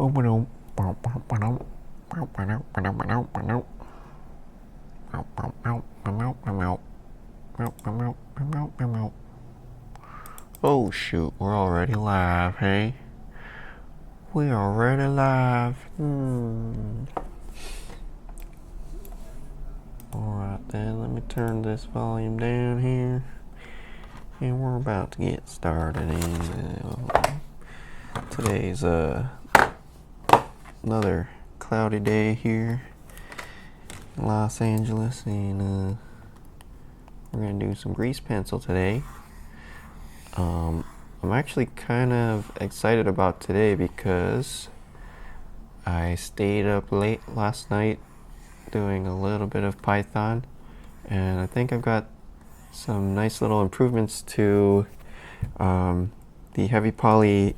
Oh shoot, we're already live, hey? We're already live. Alright then, let me turn this volume down here. And we're about to get started. Today's another cloudy day here in Los Angeles, and we're gonna do some grease pencil today. I'm actually kind of excited about today because I stayed up late last night doing a little bit of Python, and I think I've got some nice little improvements to the heavy poly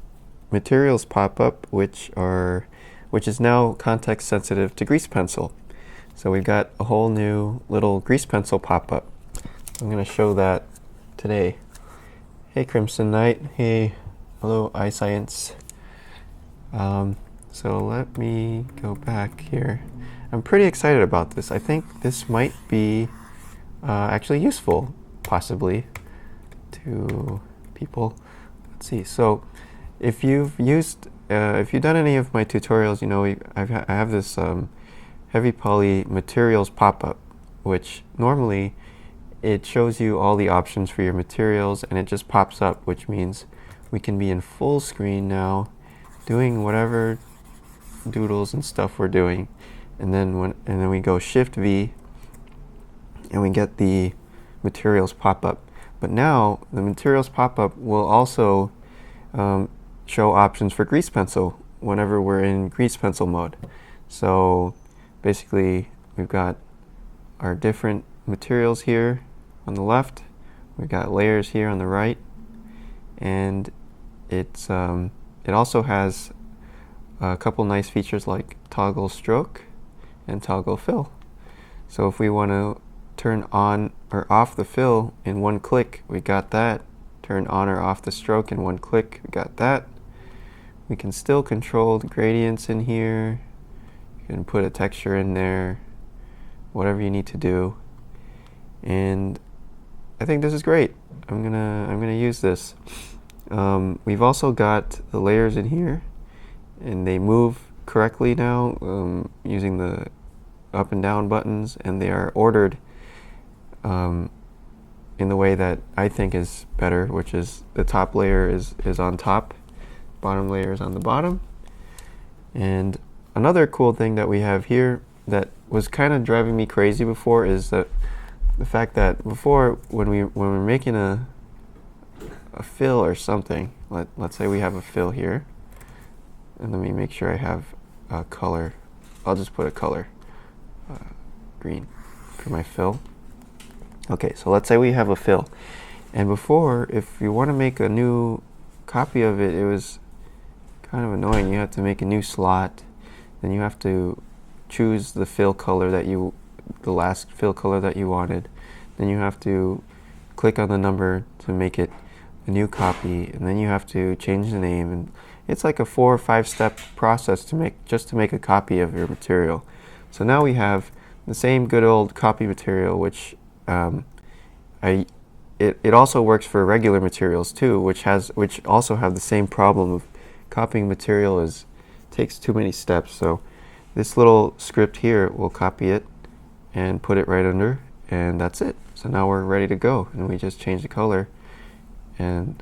materials pop-up, which is now context sensitive to grease pencil. So we've got a whole new little grease pencil pop-up. I'm going to show that today. Hey Crimson Knight, hey, hello iScience. So let me go back here. I'm pretty excited about this. I think this might be actually useful, possibly, to people. Let's see. So if you've done any of my tutorials, you know I have this heavy poly materials pop-up, which normally it shows you all the options for your materials, and it just pops up, which means we can be in full screen now, doing whatever doodles and stuff we're doing, and then we go Shift V, and we get the materials pop-up. But now the materials pop-up will also show options for grease pencil whenever we're in grease pencil mode. So basically we've got our different materials here on the left, we've got layers here on the right, and it also has a couple nice features like toggle stroke and toggle fill. So if we want to turn on or off the fill in one click, we got that. Turn on or off the stroke in one click, we got that. We can still control the gradients in here. You can put a texture in there, whatever you need to do. And I think this is great. I'm gonna use this. We've also got the layers in here, and they move correctly now using the up and down buttons, and they are ordered in the way that I think is better, which is the top layer is on top, bottom layer is on the bottom. And another cool thing that we have here that was kind of driving me crazy before is that the fact that before, when we're making a fill or something, let's say we have a fill here, and let me make sure I have a color. I'll just put a color, green, for my fill. Okay, so let's say we have a fill, and before, if you want to make a new copy of it, it was kind of annoying. You have to make a new slot, then you have to choose the fill color the last fill color that you wanted, then you have to click on the number to make it a new copy, and then you have to change the name, and it's like a 4 or 5 step process to make a copy of your material. So now we have the same good old copy material, which it also works for regular materials too, which also have the same problem of copying material takes too many steps. So this little script here will copy it and put it right under, and that's it. So now we're ready to go, and we just change the color, and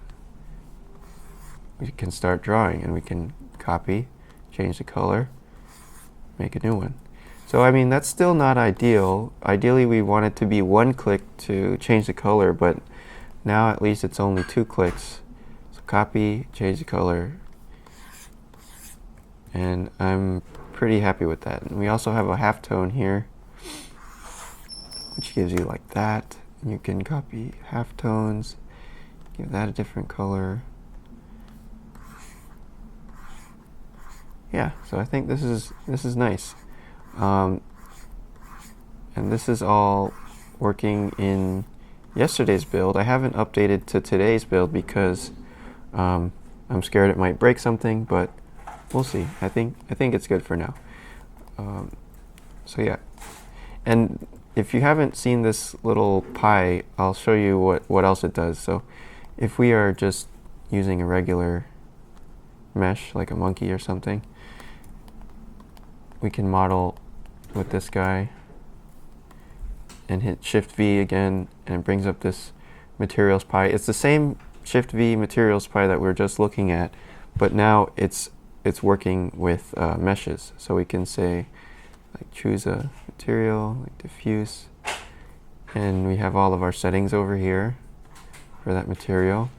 we can start drawing, and we can copy, change the color, make a new one. So I mean, that's still not ideal. Ideally we want it to be one click to change the color, but now at least it's only 2 clicks. So copy, change the color, and I'm pretty happy with that. And we also have a halftone here, which gives you like that. And you can copy halftones, give that a different color. Yeah, so I think this is nice. And this is all working in yesterday's build. I haven't updated to today's build because I'm scared it might break something, but we'll see. I think it's good for now. So yeah, and if you haven't seen this little pie, I'll show you what else it does. So if we are just using a regular mesh, like a monkey or something, we can model with this guy and hit Shift V again, and it brings up this materials pie. It's the same Shift V materials pie that we were just looking at, but now it's working with meshes. So we can say, like, choose a material, like diffuse, and we have all of our settings over here for that material.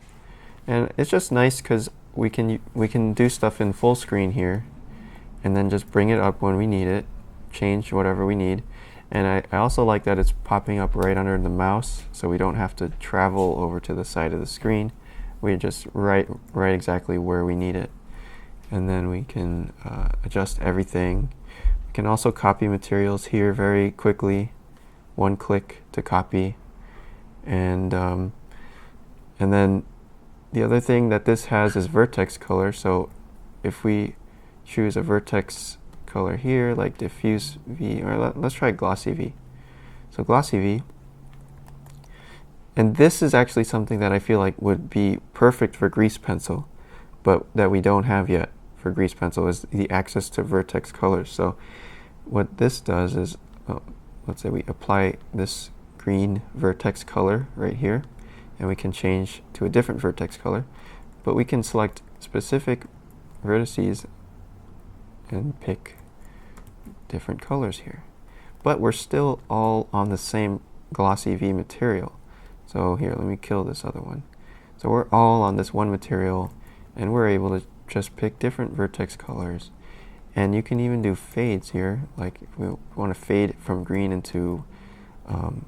And it's just nice because we can do stuff in full screen here, and then just bring it up when we need it, change whatever we need. And I also like that it's popping up right under the mouse, so we don't have to travel over to the side of the screen. We just write exactly where we need it. And then we can adjust everything. We can also copy materials here very quickly. One click to copy. And then the other thing that this has is Vertex Color. So if we choose a Vertex Color here, like diffuse V, or let's try glossy V. So glossy V, and this is actually something that I feel like would be perfect for grease pencil, but that we don't have yet for grease pencil, is the access to Vertex Colors. So what this does is, let's say we apply this green Vertex Color right here, and we can change to a different Vertex Color, but we can select specific vertices and pick different colors here. But we're still all on the same glossy V material. So here, let me kill this other one. So we're all on this one material, and we're able to just pick different vertex colors. And you can even do fades here, like if we want to fade from green into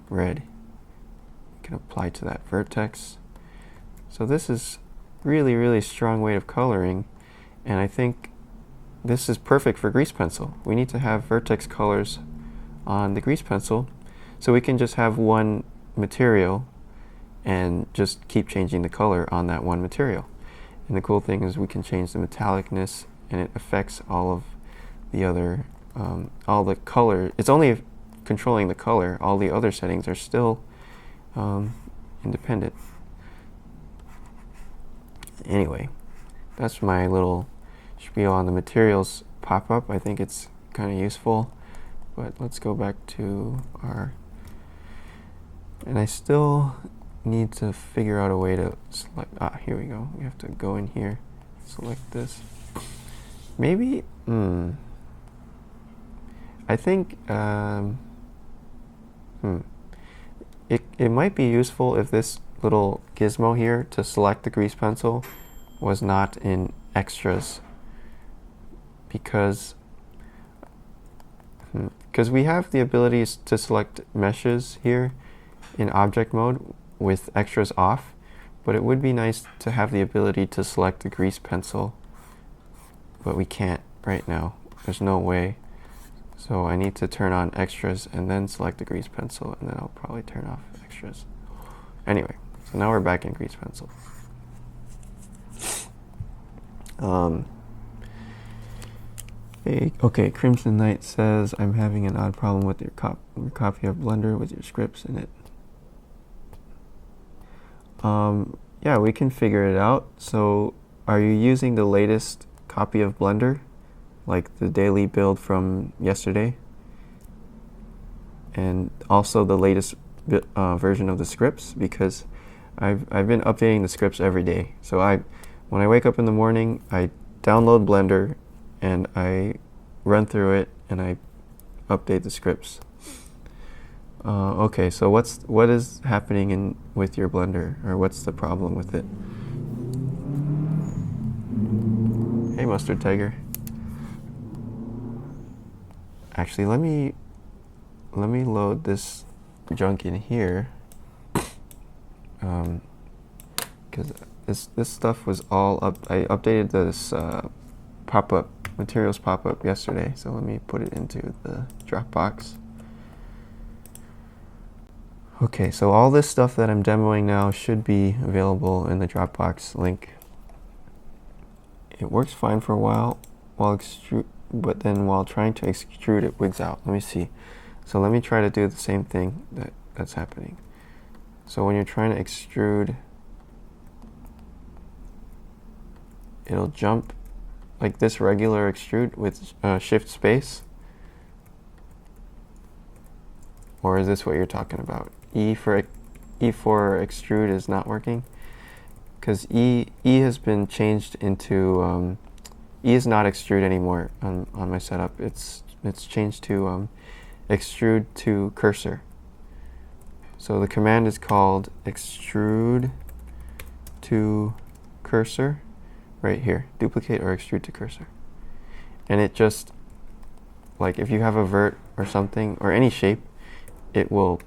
red. You can apply to that vertex. So this is really, really strong way of coloring, and I think this is perfect for grease pencil. We need to have vertex colors on the grease pencil, so we can just have one material and just keep changing the color on that one material. And the cool thing is we can change the metallicness, and it affects all of the other, all the color. It's only controlling the color. All the other settings are still independent. Anyway, that's my little spiel on the materials pop-up. I think it's kind of useful, but let's go back to our, and I still need to figure out a way to select, here we go. We have to go in here, select this. Maybe, I think, it might be useful if this little gizmo here to select the grease pencil was not in extras, because we have the abilities to select meshes here in object mode with extras off, but it would be nice to have the ability to select the grease pencil, but we can't right now. There's no way. So I need to turn on extras and then select the grease pencil, and then I'll probably turn off extras. Anyway, so now we're back in grease pencil. Okay, Crimson Knight says, I'm having an odd problem with your copy of Blender with your scripts in it. Yeah, we can figure it out. So are you using the latest copy of Blender, like the daily build from yesterday, and also the latest version of the scripts? Because I've been updating the scripts every day. So when I wake up in the morning, I download Blender and I run through it and I update the scripts. Okay, so what is happening with your Blender, or what's the problem with it? Hey, Mustard Tiger. Actually, let me load this junk in here, because this stuff was all up. I updated this pop-up materials pop-up yesterday, so let me put it into the Dropbox. Okay, so all this stuff that I'm demoing now should be available in the Dropbox link. It works fine for a while, but then while trying to extrude, it wigs out. Let me see. So let me try to do the same thing that's happening. So when you're trying to extrude, it'll jump like this regular extrude with shift space. Or is this what you're talking about? E for extrude is not working? Because E has been changed into, E is not extrude anymore on my setup. It's changed to extrude to cursor. So the command is called extrude to cursor, right here, duplicate or extrude to cursor. And it just, like if you have a vert or something, or any shape, it will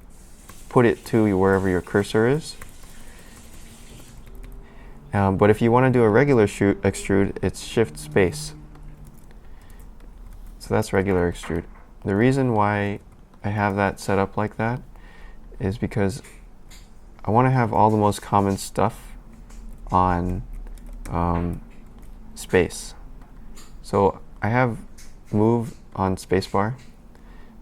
put it to wherever your cursor is. But if you want to do a regular extrude, it's shift space. So that's regular extrude. The reason why I have that set up like that is because I want to have all the most common stuff on space. So I have move on spacebar.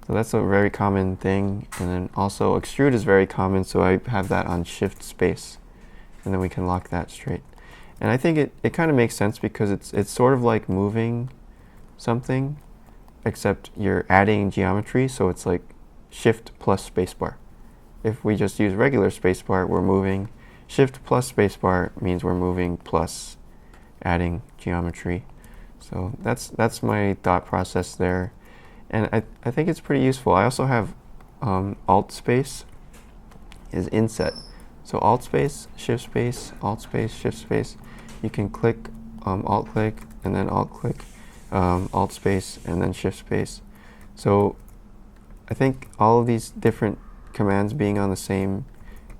So that's a very common thing. And then also extrude is very common, so I have that on shift space. And then we can lock that straight. And I think it kind of makes sense because it's sort of like moving something, except you're adding geometry, so it's like shift plus spacebar. If we just use regular spacebar, we're moving. Shift plus spacebar means we're moving plus adding geometry. So that's my thought process there. And I think it's pretty useful. I also have alt space is inset. So alt space, shift space, alt space, shift space. You can click alt click and then alt click, alt space and then shift space. So I think all of these different commands being on the same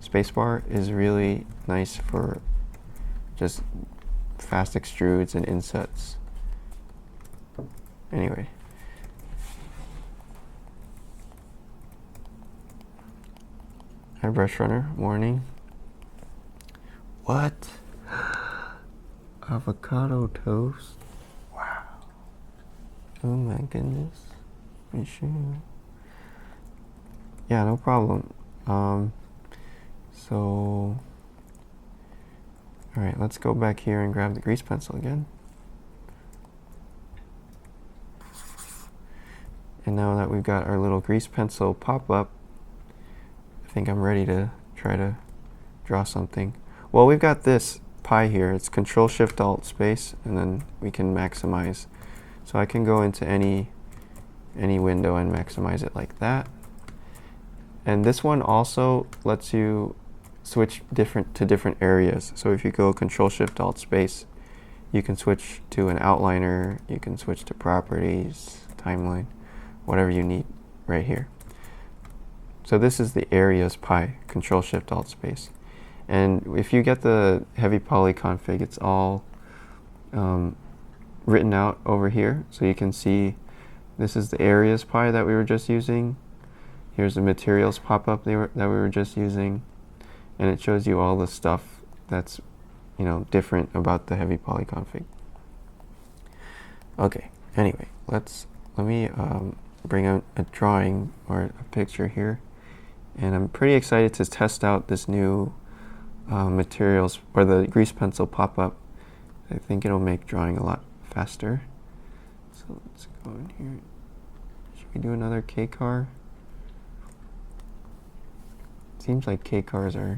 spacebar is really nice for just fast extrudes and insets. Anyway. Hi Brush Runner, morning. What? Avocado toast? Wow. Oh my goodness. For sure. Yeah, no problem. So, alright, let's go back here and grab the grease pencil again. And now that we've got our little grease pencil pop-up, I think I'm ready to try to draw something. Well, we've got this pie here. It's Control-Shift-Alt space, and then we can maximize. So I can go into any window and maximize it like that. And this one also lets you switch to different areas. So if you go Control-Shift-Alt space, you can switch to an outliner, you can switch to properties, timeline, whatever you need right here. So this is the areas pie, Control-Shift-Alt space. And if you get the HEAVYPOLY config, it's all written out over here. So you can see this is the areas pie that we were just using. Here's the materials pop-up that we were just using. And it shows you all the stuff that's different about the HEAVYPOLY config. Okay, anyway, let me bring out a drawing or a picture here. And I'm pretty excited to test out this new materials or the grease pencil pop-up. I think it'll make drawing a lot faster. So let's go in here. Should we do another K car? Seems like K cars are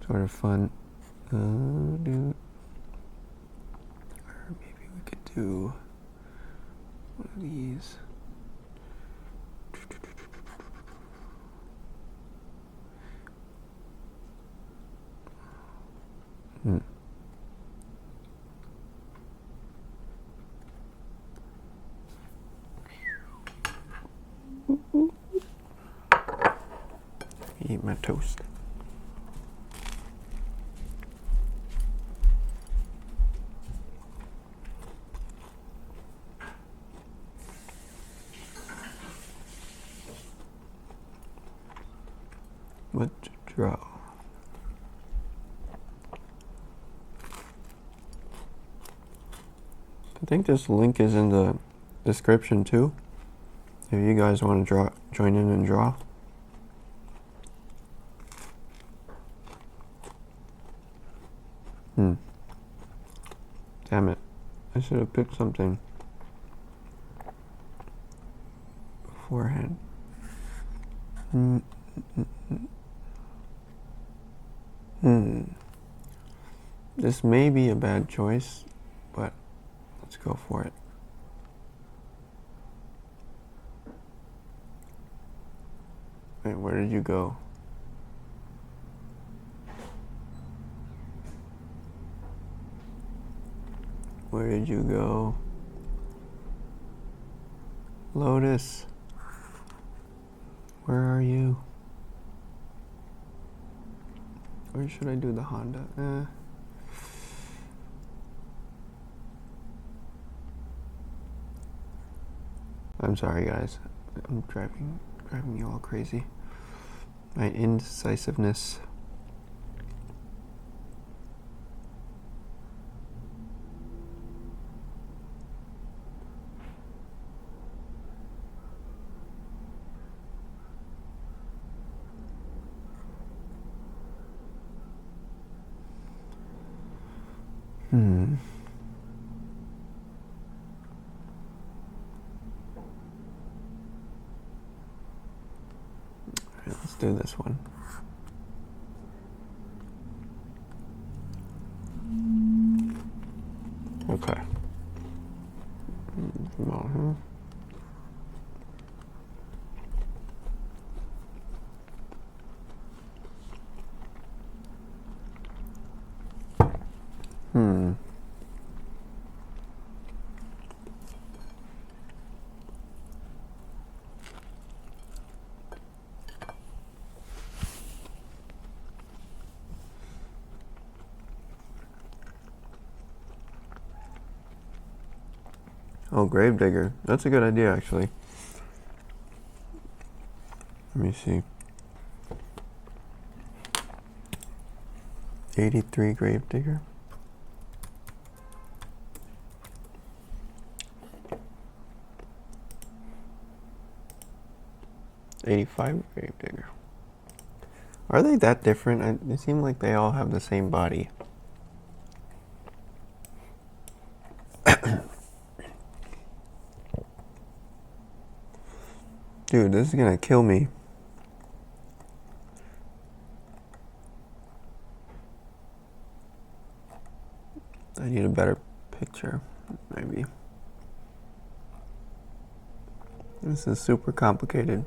sort of fun. Or maybe we could do one of these. Eat my toast. What to draw? I think this link is in the description too, if you guys want to join in and draw. Damn it. I should have picked something beforehand. This may be a bad choice, but let's go for it. Wait, where did you go? Where did you go? Lotus, where are you? Or should I do the Honda? I'm sorry guys, I'm driving you all crazy. My indecisiveness. Let's do this one. Okay. Oh, Gravedigger. That's a good idea, actually. Let me see. 83 Gravedigger. $85 Gravedigger. Are they that different? They seem like they all have the same body. Dude, this is gonna kill me. I need a better picture, maybe. This is super complicated.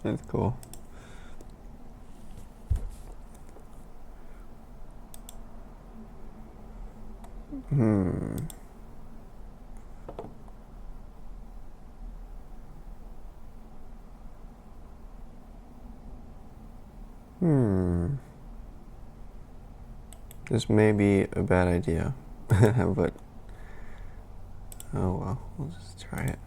That's cool. This may be a bad idea, but oh well, we'll just try it.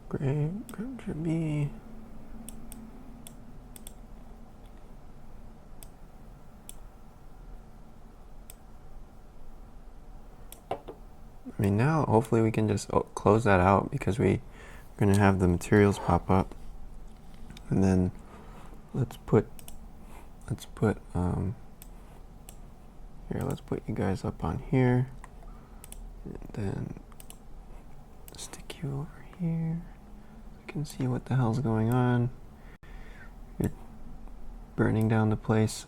Great, should be. I mean, now hopefully we can just close that out because we're going to have the materials pop up. And then let's put let's put here, let's put you guys up on here, and then stick you over here. You can see what the hell's going on. You're burning down the place.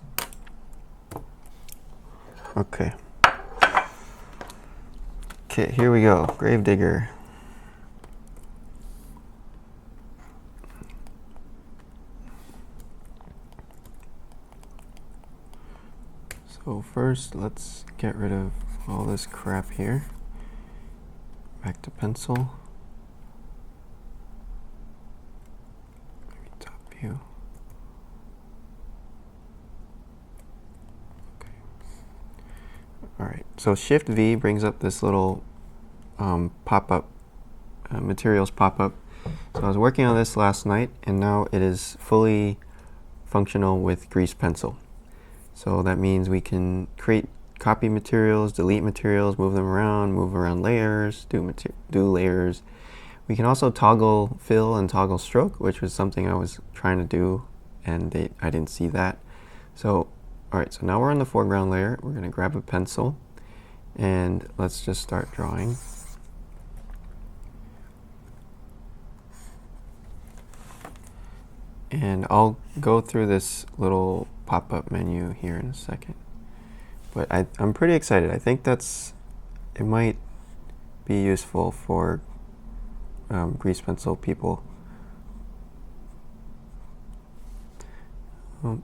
Okay. Okay, here we go. Gravedigger. So first, let's get rid of all this crap here. Back to pencil. Maybe top view. Okay. All right. So Shift V brings up this little pop-up, materials pop-up. So I was working on this last night, and now it is fully functional with grease pencil. So that means we can copy materials, delete materials, move around layers, do layers. We can also toggle fill and toggle stroke, which was something I was trying to do, and I didn't see that. So, all right, so now we're on the foreground layer. We're gonna grab a pencil, and let's just start drawing. And I'll go through this little pop-up menu here in a second. But I'm pretty excited. I think it might be useful for grease pencil people. And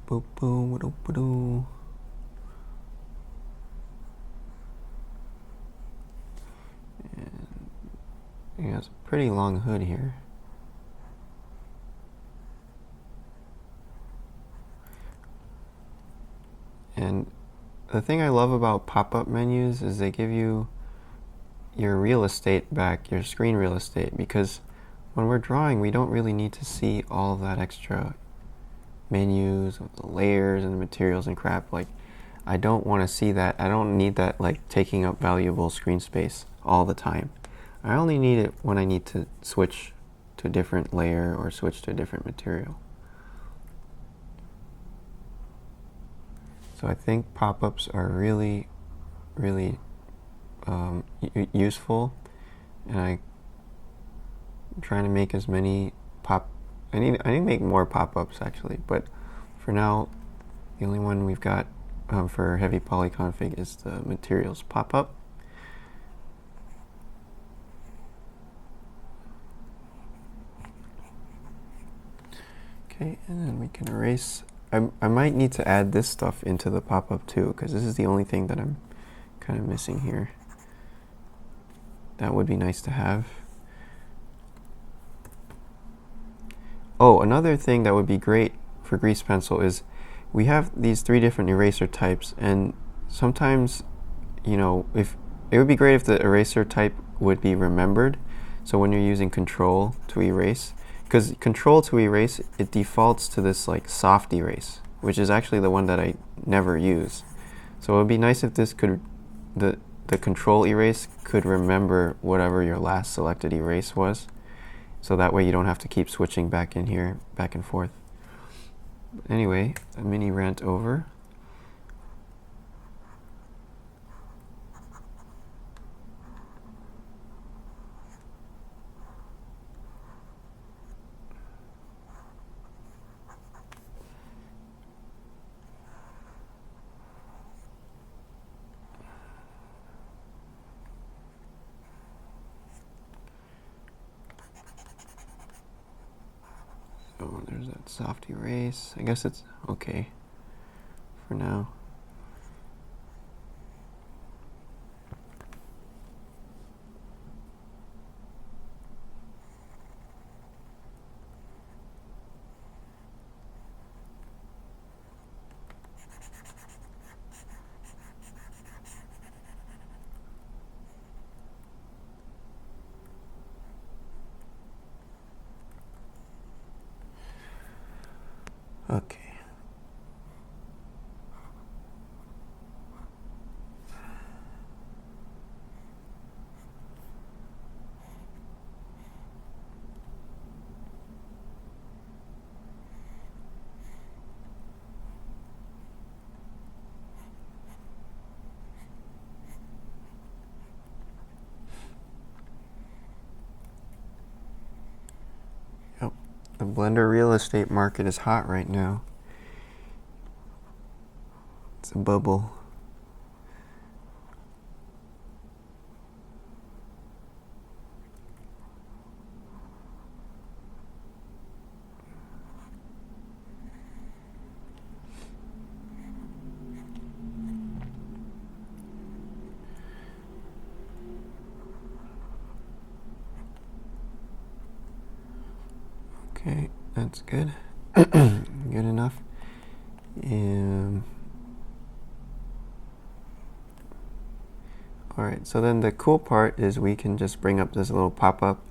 yeah, it's a pretty long hood here. And the thing I love about pop-up menus is they give you your real estate back, your screen real estate, because when we're drawing, we don't really need to see all of that extra menus of the layers and the materials and crap. Like, I don't want to see that. I don't need that, like, taking up valuable screen space all the time. I only need it when I need to switch to a different layer or switch to a different material. So I think pop-ups are really, really useful, and I'm trying to make as many I need to make more pop-ups actually, but for now, the only one we've got for heavy poly config is the materials pop-up. Okay, and then we can erase. I might need to add this stuff into the pop-up too, because this is the only thing that I'm kind of missing here. That would be nice to have. Oh, another thing that would be great for grease pencil is we have these 3 different eraser types, and sometimes, you know, if it would be great if the eraser type would be remembered. So when you're using control to erase, because control to erase, it defaults to this like soft erase, which is actually the one that I never use. So it would be nice if this could, the control erase could remember whatever your last selected erase was. So that way you don't have to keep switching back in here, back and forth. Anyway, a mini rant over. So there's that soft erase. I guess it's okay for now. Okay. The Blender real estate market is hot right now. It's a bubble. Okay, that's good. Good enough. Alright, so then the cool part is we can just bring up this little pop-up,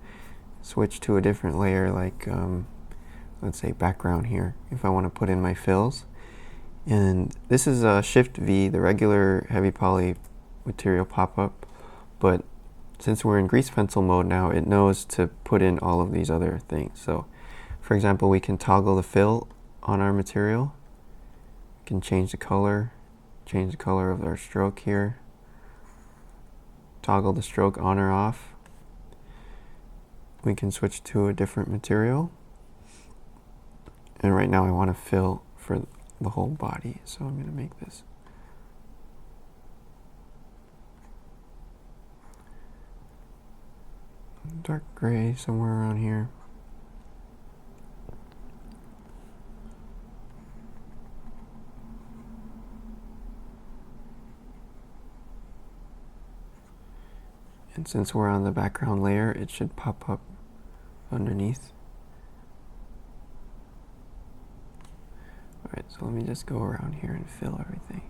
switch to a different layer, like let's say background here, if I want to put in my fills. And this is a Shift V, the regular heavy poly material pop-up, but since we're in grease pencil mode now, it knows to put in all of these other things. So for example, we can toggle the fill on our material. We can change the color of our stroke here. Toggle the stroke on or off. We can switch to a different material. And right now I want to fill for the whole body, so I'm going to make this dark gray somewhere around here. And since we're on the background layer, it should pop up underneath. Alright, so let me just go around here and fill everything.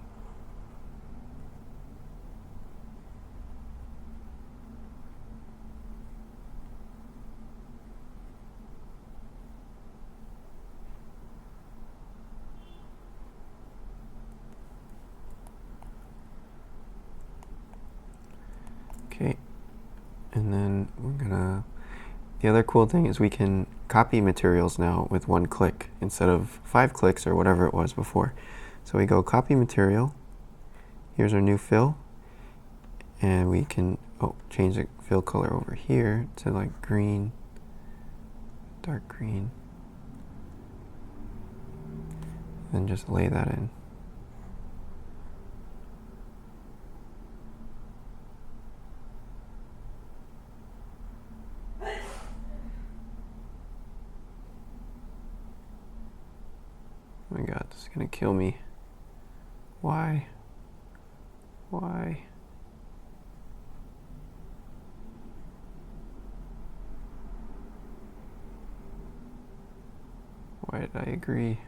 Okay, and then we're gonna, the other cool thing is we can copy materials now with one click instead of 5 clicks or whatever it was before. So we go copy material, here's our new fill, and we can change the fill color over here to like green, dark green, and just lay that in. Oh my god, this is gonna kill me. Why? Why? Why did I agree?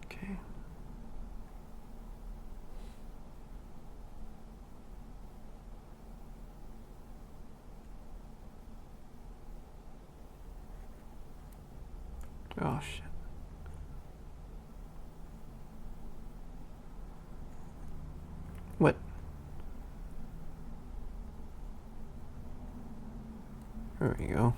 Okay. Oh shit. What? There we go.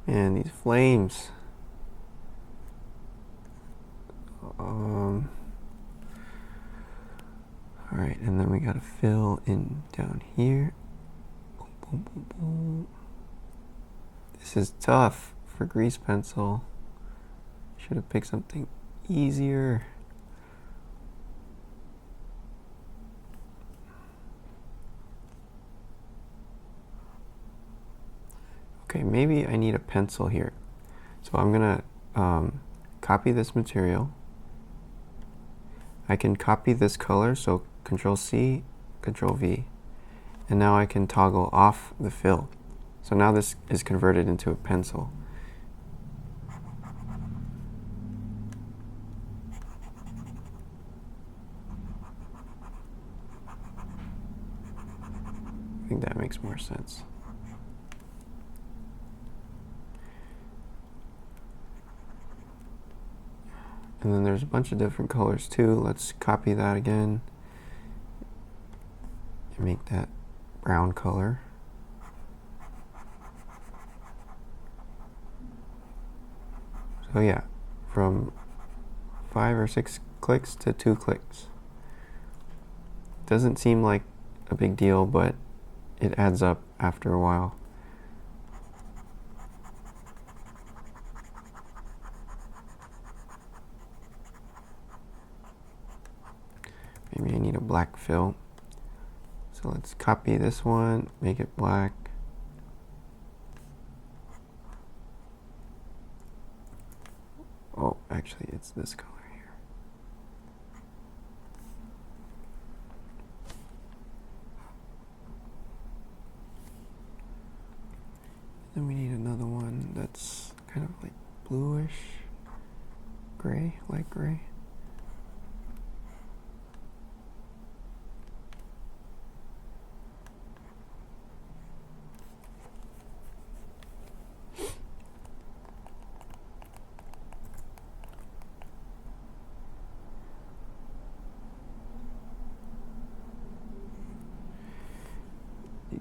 Man, these flames. Alright, and then we gotta fill in down here. Boom, boom, boom, boom. This is tough for grease pencil. Should have picked something easier. Okay, maybe I need a pencil here. So I'm gonna copy this material. I can copy this color, so Control C, Control V. And now I can toggle off the fill. So now this is converted into a pencil. I think that makes more sense. And then there's a bunch of different colors too. Let's copy that again and make that brown color. So yeah, from 5 or 6 clicks to 2 clicks. Doesn't seem like a big deal, but it adds up after a while. Maybe I need a black fill. So let's copy this one, make it black. Oh, actually it's this color here. Then we need another one that's kind of like bluish, gray, light gray.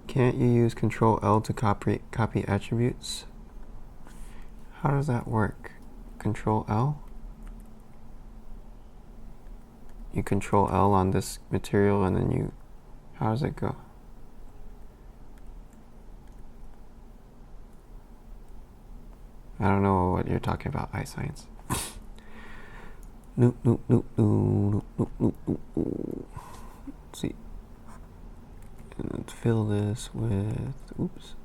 Can't you use Control L to copy attributes? How does that work? Control L? You Control L on this material and then you, how does it go? I don't know what you're talking about, iScience. Nope, nope, nope, nope, nope, nope, nope, nope. Let's see. And let's fill this with, oops.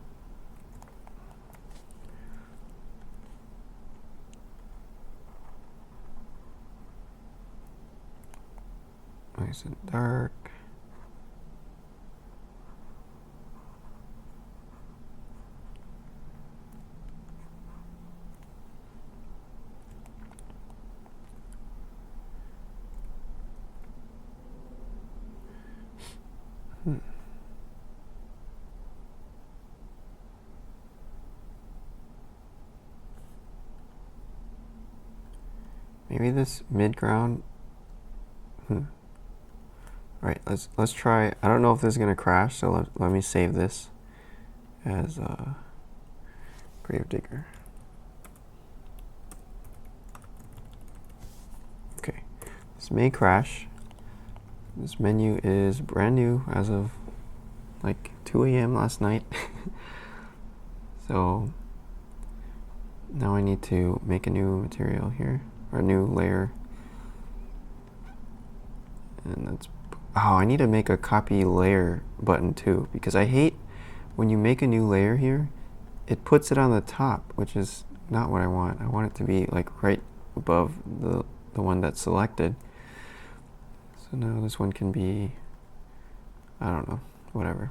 Nice and dark. Maybe this mid-ground. Right, let's try. I don't know if this is gonna crash, so let me save this as Gravedigger. Okay, this may crash. This menu is brand new as of like 2 a.m. last night. So now I need to make a new material here, or a new layer. And that's, oh, I need to make a copy layer button too, because I hate when you make a new layer here, it puts it on the top, which is not what I want. I want it to be like right above the one that's selected. So now this one can be, I don't know, whatever.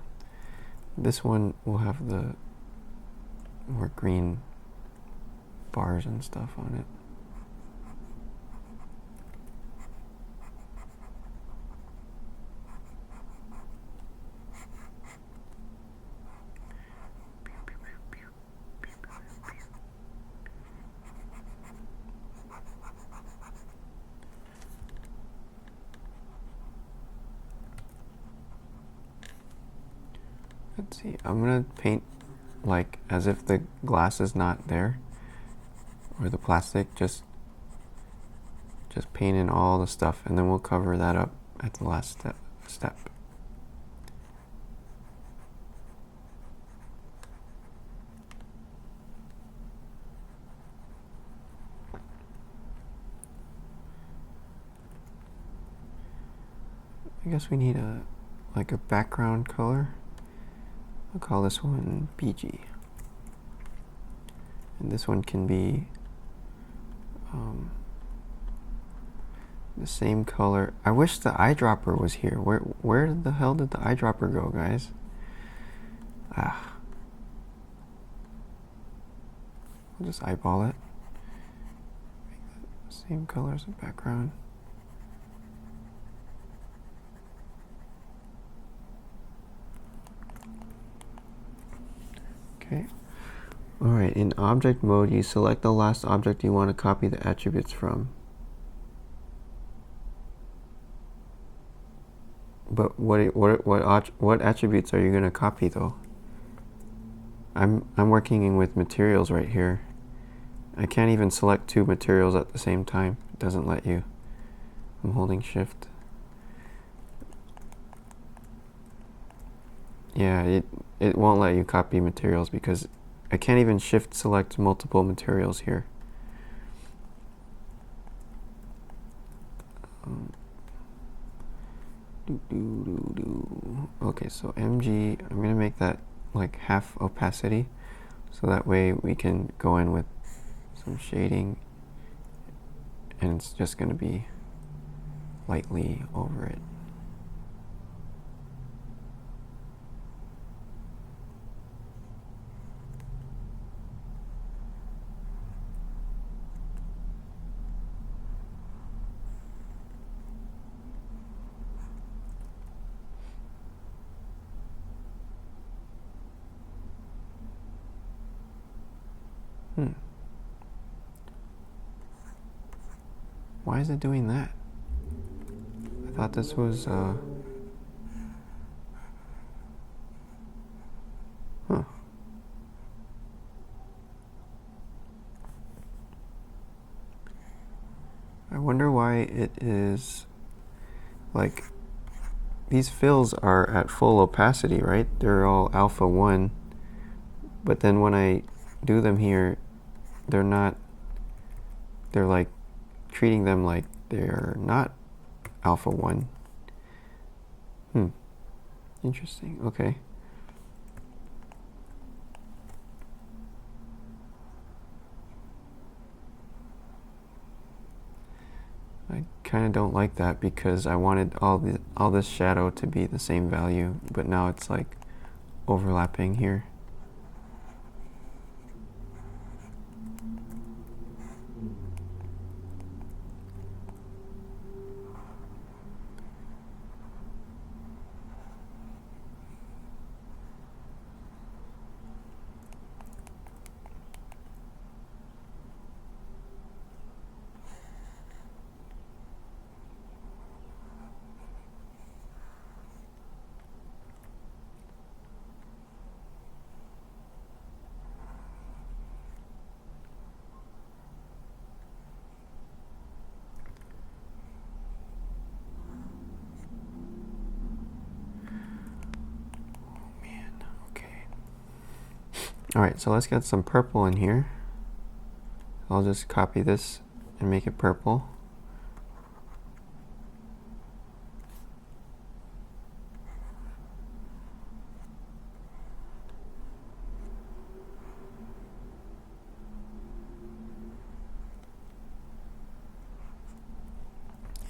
This one will have the more green bars and stuff on it. Let's see, I'm gonna paint like as if the glass is not there, or the plastic, just paint in all the stuff, and then we'll cover that up at the last step. I guess we need like a background color. I'll call this one BG. And this one can be the same color. I wish the eyedropper was here. Where the hell did the eyedropper go, guys? Ah. I'll just eyeball it. Make the same color as the background. Okay. Alright, in object mode, you select the last object you want to copy the attributes from. But what attributes are you going to copy though? I'm working with materials right here. I can't even select two materials at the same time. It doesn't let you. I'm holding shift. Yeah, it won't let you copy materials because I can't even shift select multiple materials here. Okay, so MG, I'm gonna make that like half opacity, so that way we can go in with some shading, and it's just gonna be lightly over it. Why is it doing that? I thought this was, huh. I wonder why it is, like, these fills are at full opacity, right? They're all alpha 1, but then when I do them here, they're not, they're like treating them like they're not alpha 1. Interesting. Okay. I kind of don't like that because I wanted all this shadow to be the same value, but now it's like overlapping here. Alright, so let's get some purple in here. I'll just copy this and make it purple.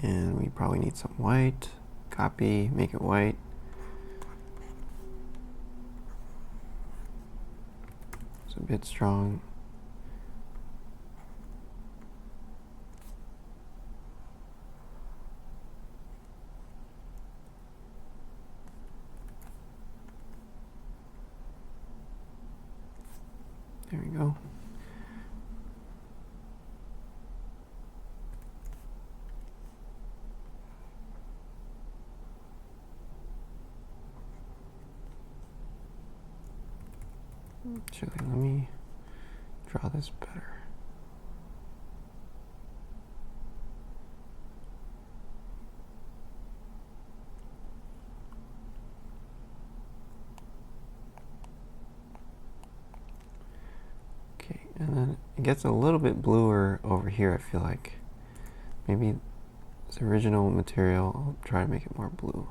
And we probably need some white. Copy, make it white. It's a bit strong. There we go. Actually, let me draw this better. Okay, and then it gets a little bit bluer over here, I feel like. Maybe this original material, I'll try to make it more blue.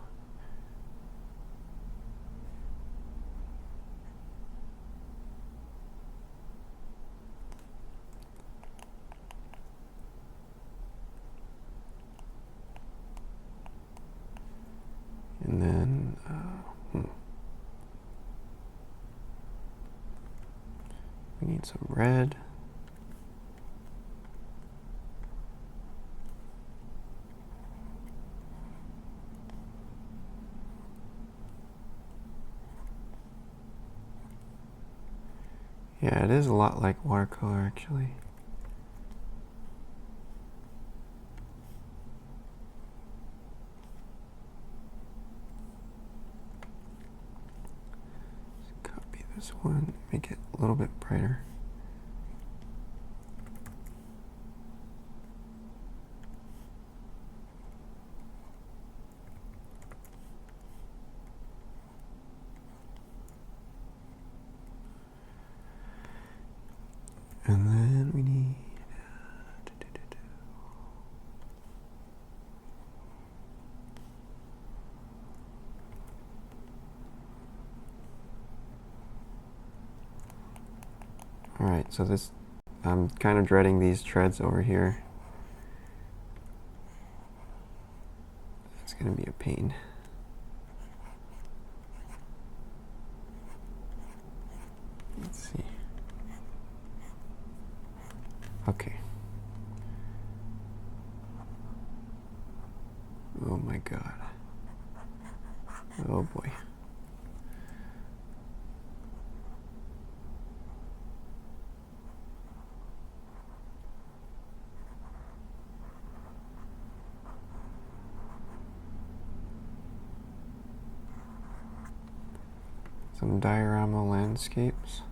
And then, we need some red. Yeah, it is a lot like watercolor, actually. Copy this one, make it a little bit brighter. Alright, so this, I'm kind of dreading these treads over here. It's gonna be a pain. Let's see. Okay. Oh my god. Oh boy. Some diorama landscapes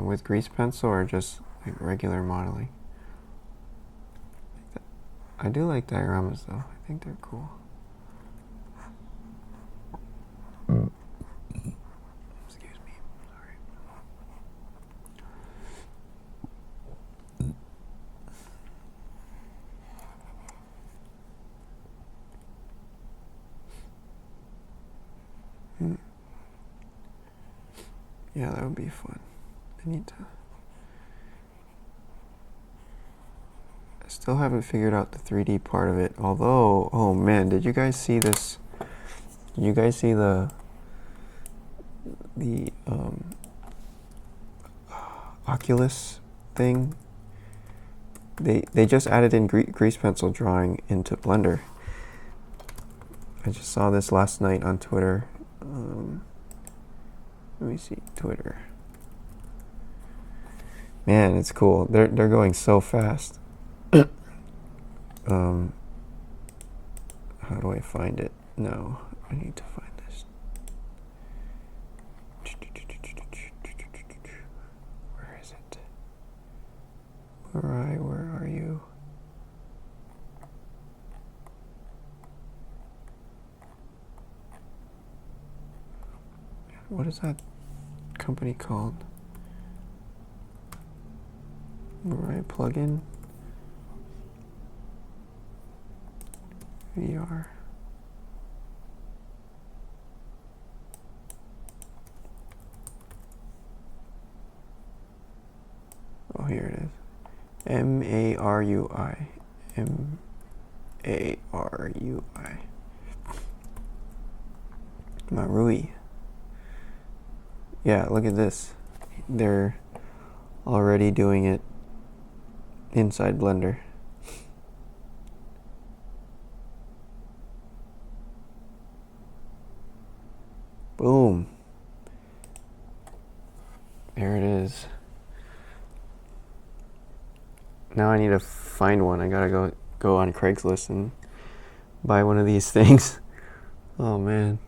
with grease pencil or just like regular modeling. I do like dioramas though. I think they're cool. Excuse me. Sorry. Yeah, that would be fun. I need to. I still haven't figured out the 3D part of it. Although, oh man, did you guys see this? Did you guys see the Oculus thing? They just added in grease pencil drawing into Blender. I just saw this last night on Twitter. Let me see, Twitter. Man, it's cool. They're going so fast. How do I find it? No, I need to find this. Where is it? Where are you? What is that company called? Right, plugin. VR. Oh, here it is. M-A-R-U-I. M-A-R-U-I. Marui. Yeah, look at this. They're already doing it inside Blender. Boom. There it is. Now I need to find one. I gotta go on Craigslist and buy one of these things. Oh man.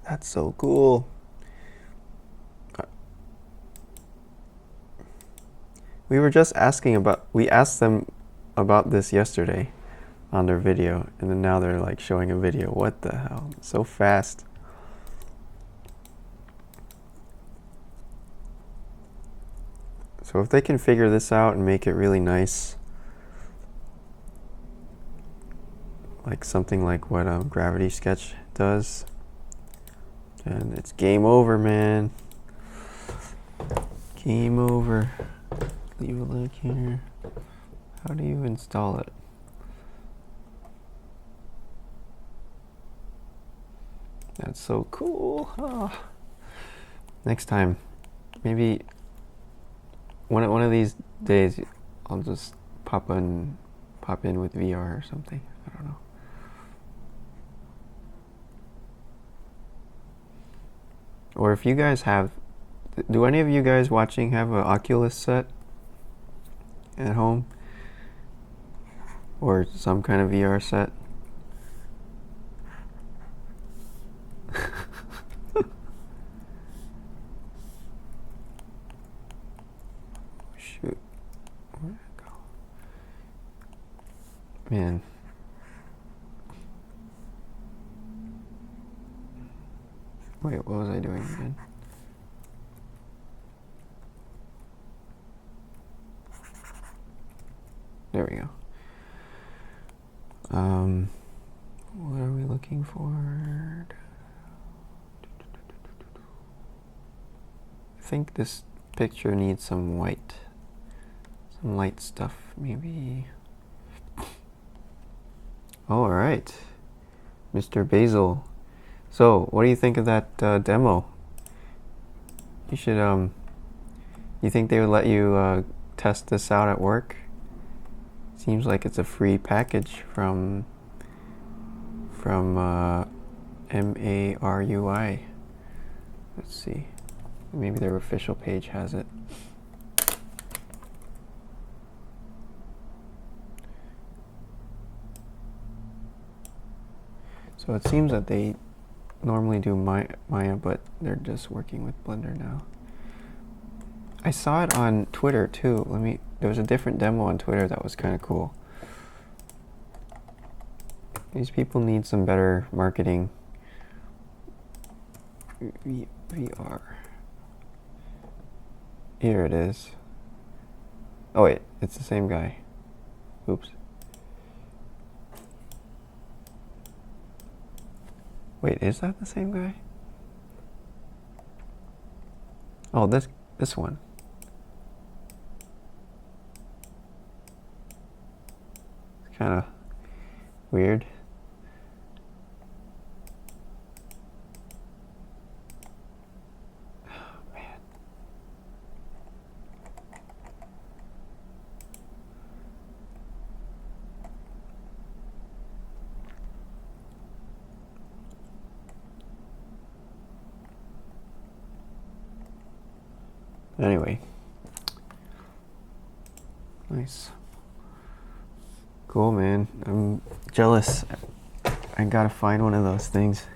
That's so cool. We were just we asked them about this yesterday on their video, and then now they're like showing a video. What the hell? So fast. So if they can figure this out and make it really nice, like something like what Gravity Sketch does, then it's game over, man. Game over. Leave a link here. How do you install it? That's so cool. Oh. Next time, maybe one of these days, I'll just pop in with VR or something. I don't know. Or if you guys have, do any of you guys watching have an Oculus set at home? Or some kind of VR set? Shoot. Where'd it go? Man. Wait, what was I doing again? looking for... I think this picture needs some white. Some light stuff, maybe. All right, Mr. Basil. So, what do you think of that demo? You should, you think they would let you test this out at work? Seems like it's a free package from MARUI. Let's see. Maybe their official page has it. So it seems that they normally do Maya, but they're just working with Blender now. I saw it on Twitter too. There was a different demo on Twitter that was kind of cool. These people need some better marketing. VR. Here it is. Oh wait, it's the same guy. Oops. Wait, is that the same guy? Oh, this one. It's kind of weird. Oh, man. Anyway. Nice. Cool, man. I'm jealous. I gotta find one of those things.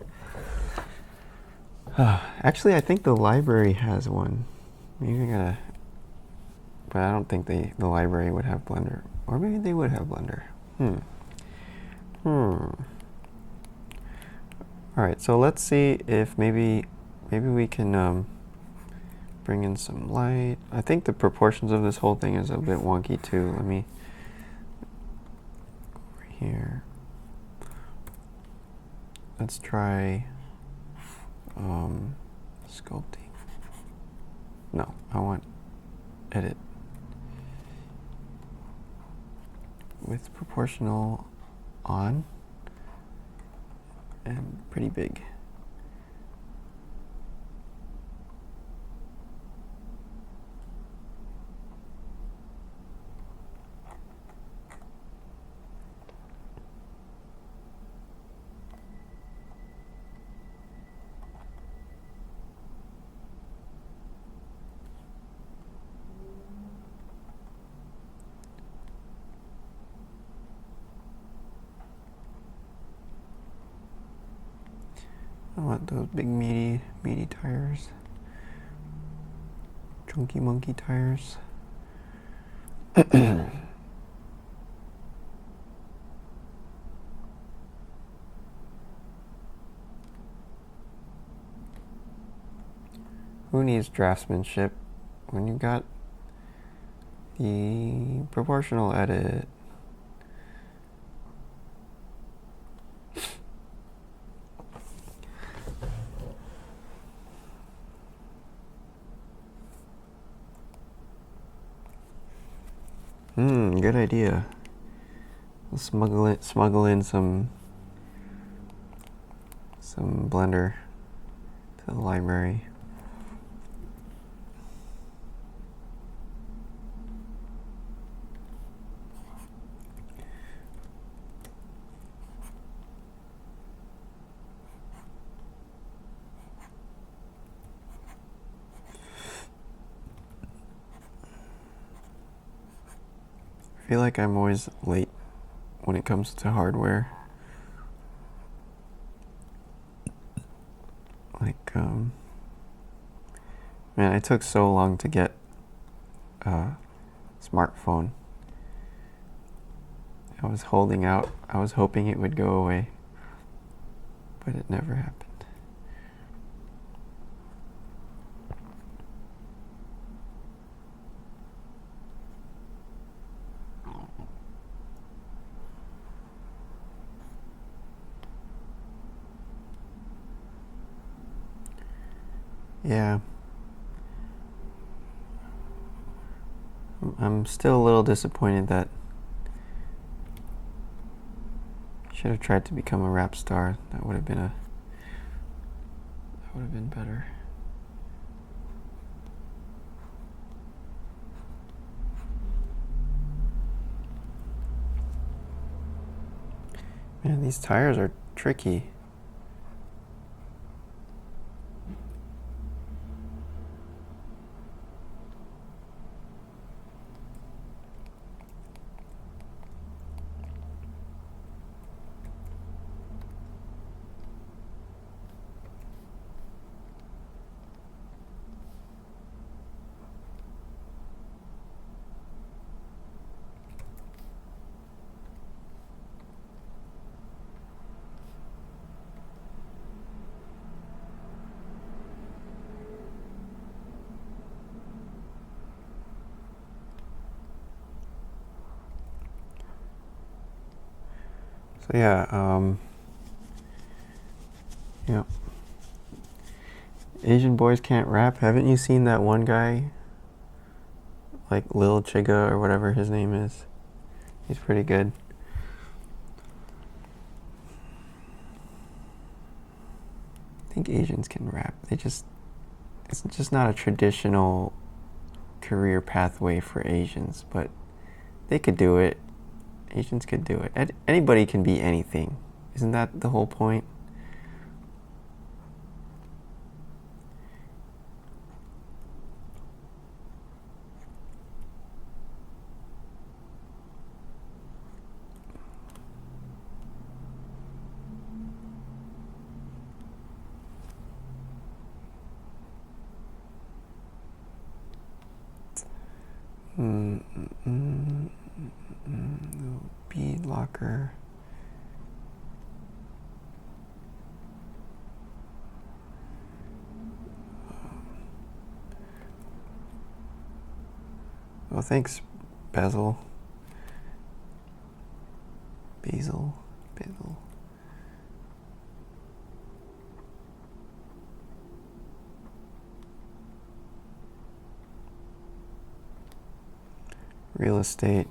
Actually, I think the library has one. Maybe I gotta... But I don't think the library would have Blender. Or maybe they would have Blender. Alright, so let's see if maybe we can bring in some light. I think the proportions of this whole thing is a bit wonky too. Let me... Over here. Let's try sculpting. No, I want edit with proportional on and pretty big. I want those big meaty tires. Chunky monkey tires. Who needs draftsmanship when you got the proportional edit? Good idea. We'll smuggle in some Blender to the library. I feel like I'm always late when it comes to hardware. Like, man, it took so long to get a smartphone. I was holding out. I was hoping it would go away, but it never happened. Yeah. I'm still a little disappointed that I should have tried to become a rap star. That would have been better. Man, these tires are tricky. So yeah, yeah. Asian boys can't rap. Haven't you seen that one guy? Like Lil Chiga or whatever his name is. He's pretty good. I think Asians can rap. It's just not a traditional career pathway for Asians, but they could do it. Asians could do it. Anybody can be anything. Isn't that the whole point? Bead locker. Well, thanks, Basil. Basil. Real estate.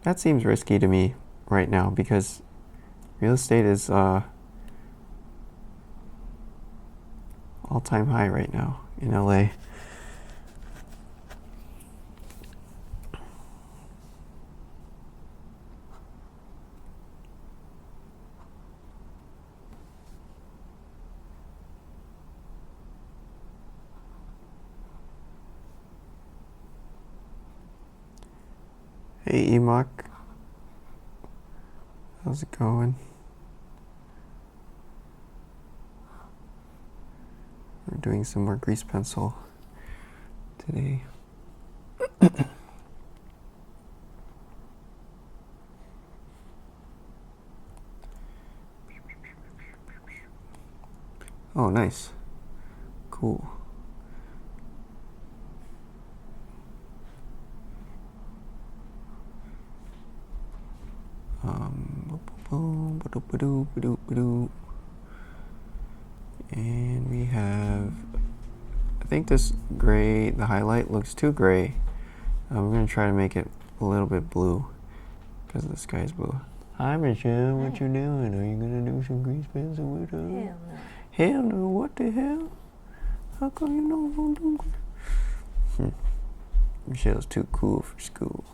That seems risky to me right now because real estate is all-time high right now in LA. Hey, Emok. How's it going? We're doing some more grease pencil today. Oh, nice. Cool. And we have, I think this gray, the highlight looks too gray. I'm going to try to make it a little bit blue because the sky's blue. Hi, Michelle, what you doing? Are you going to do some grease pencil with us? Hell no. Hell no, what the hell? How come you don't want to do? Michelle's too cool for school.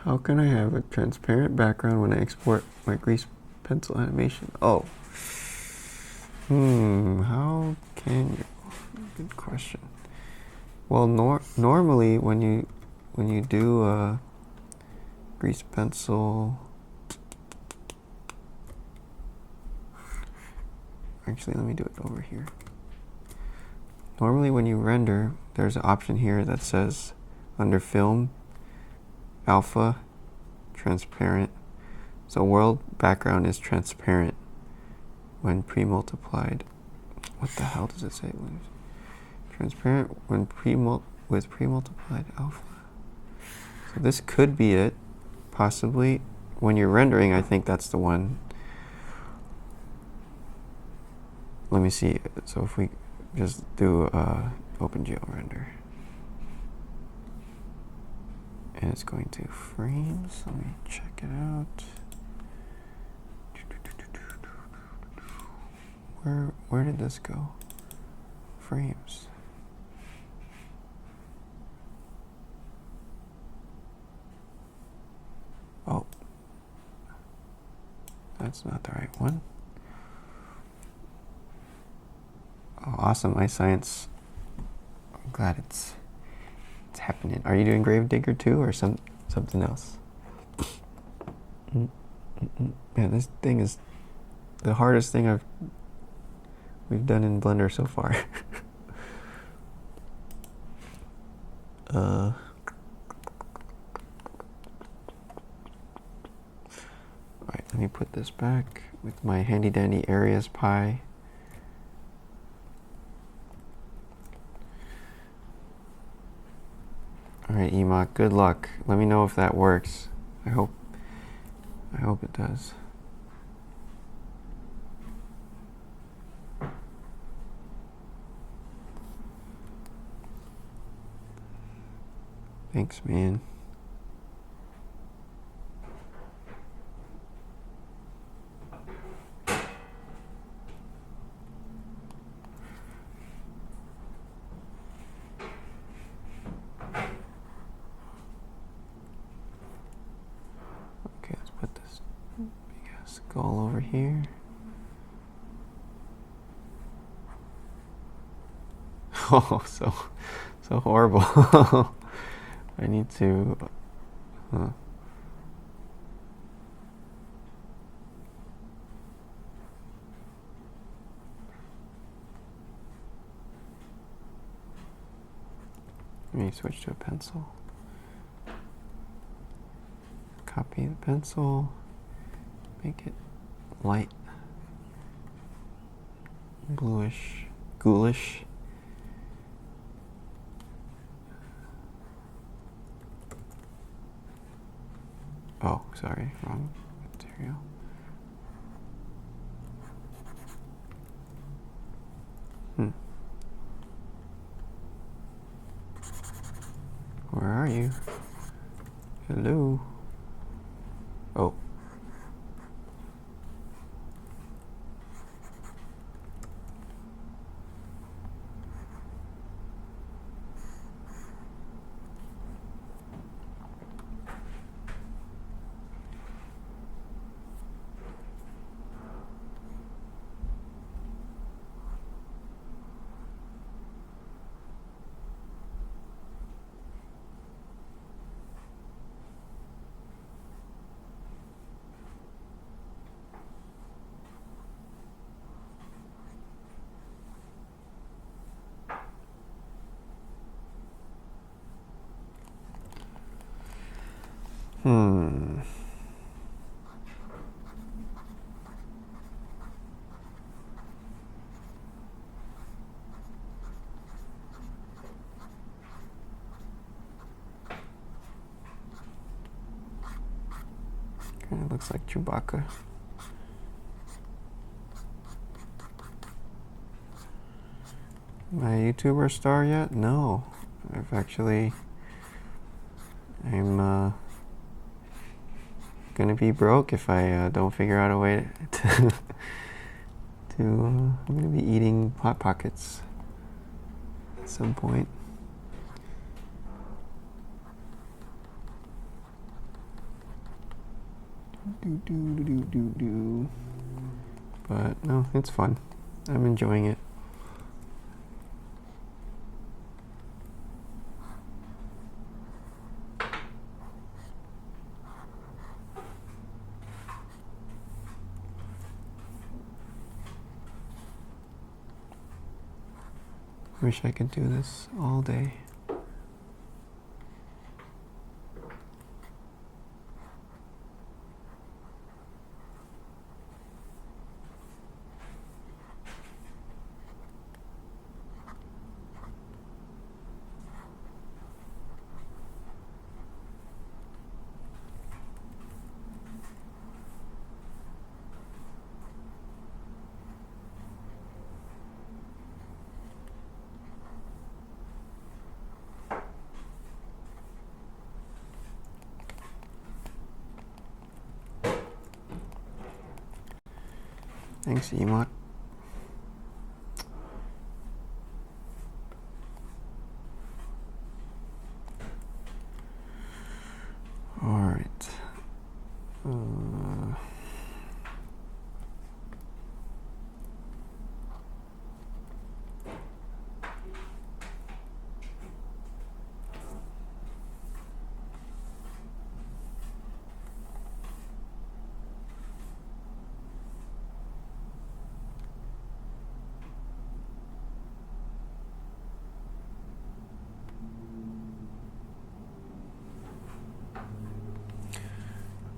How can I have a transparent background when I export my grease pencil animation? Oh. How can you? Good question. Well, normally when you do a grease pencil, actually let me do it over here. Normally when you render, there's an option here that says under film, alpha, transparent. So world background is transparent when pre-multiplied. What the hell does it say? Transparent when pre-multiplied alpha. So this could be it, possibly, when you're rendering, I think that's the one. Let me see. So if we just do OpenGL render, and it's going to frames. Let me check it out. Where did this go? Frames. Oh, that's not the right one. Oh, awesome, iScience. I'm glad it's happening. Are you doing Gravedigger too, or something else? Man, this thing is the hardest thing we've done in Blender so far. Alright, let me put this back with my handy dandy areas pie. Alright, Emok, good luck. Let me know if that works. I hope it does. Thanks, man. Okay, let's put this big skull over here. Oh, so horrible. I need to. Let me switch to a pencil. Copy the pencil. Make it light, bluish, ghoulish. Oh, sorry, wrong material. Where are you? Hello? Oh. Kind of looks like Chewbacca. Am I a YouTuber star yet? No. I'm gonna be broke if I don't figure out a way I'm gonna be eating Hot Pockets at some point. But no, it's fun. I'm enjoying it. Wish I could do this all day. Thanks, Emot. All right.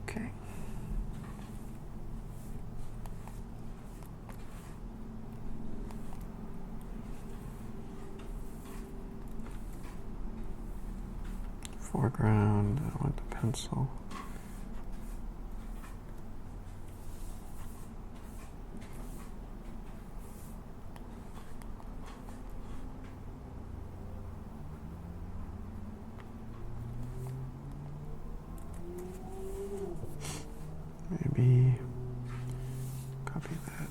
Okay. Foreground, I want the pencil. Maybe copy that.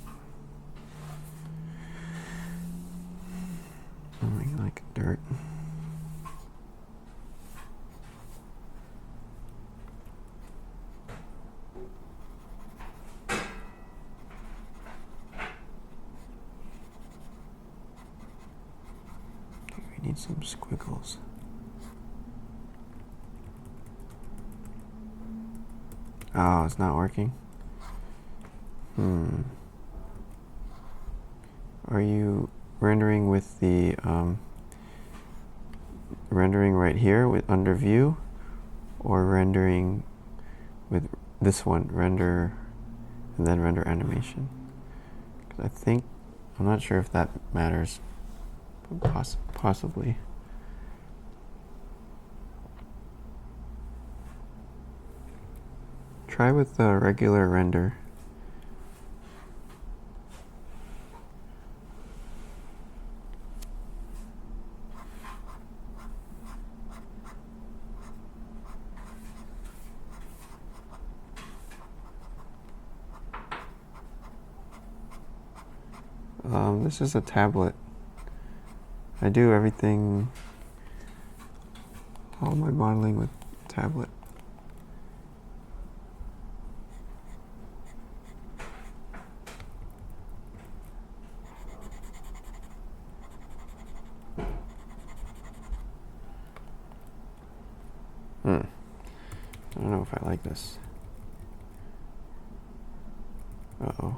Something like dirt. We need some squiggles. Oh, it's not working. Are you rendering with the rendering right here with under view, or rendering with this one, render and then render animation? 'Cause I think, I'm not sure if that matters, but possibly. Try with the regular render. This is a tablet. I do everything, all my modeling with tablet. I don't know if I like this. Uh-oh.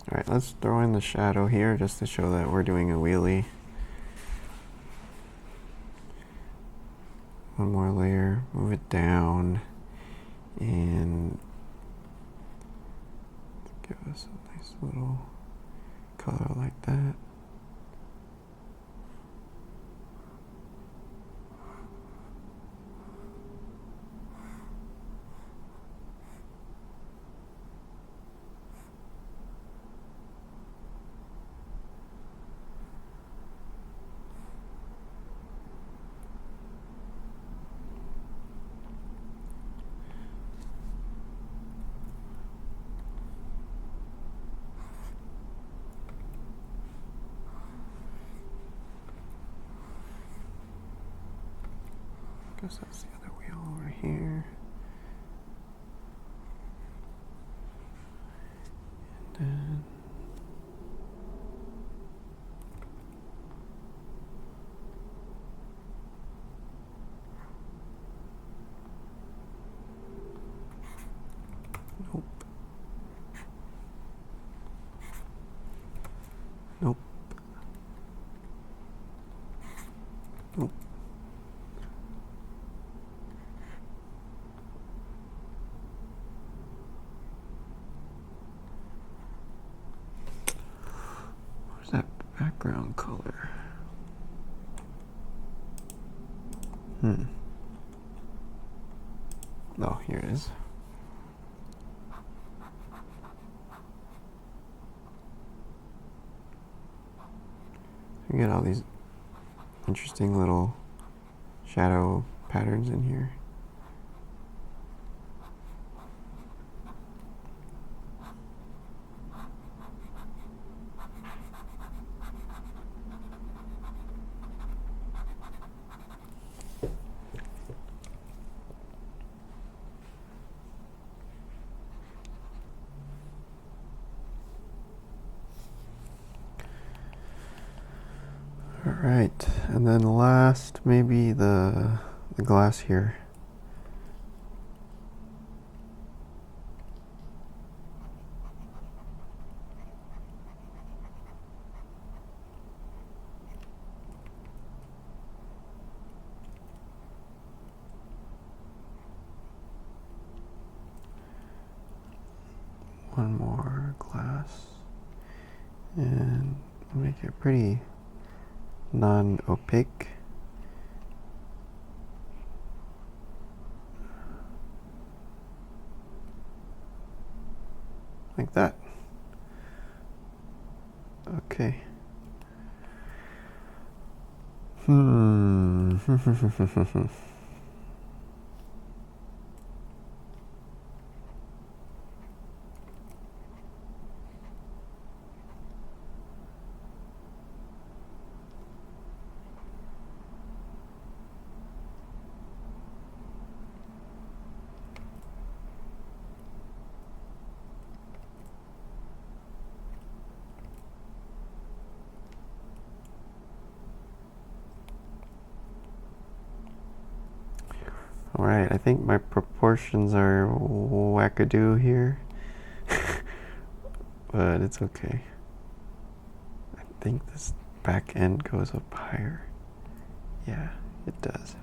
All right, let's throw in the shadow here just to show that we're doing a wheelie. One more layer, move it down, and give us a nice little color like that. Guess that's the other wheel over here. And then nope. Nope. Nope. Background color. Oh, here it is. You get all these interesting little shadow patterns in here. All right, and then last, maybe the glass here. One more glass, and make it pretty non-opaque. Like that. Okay. All right, I think my proportions are wackadoo here, but it's okay. I think this back end goes up higher. Yeah, it does.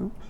Oops.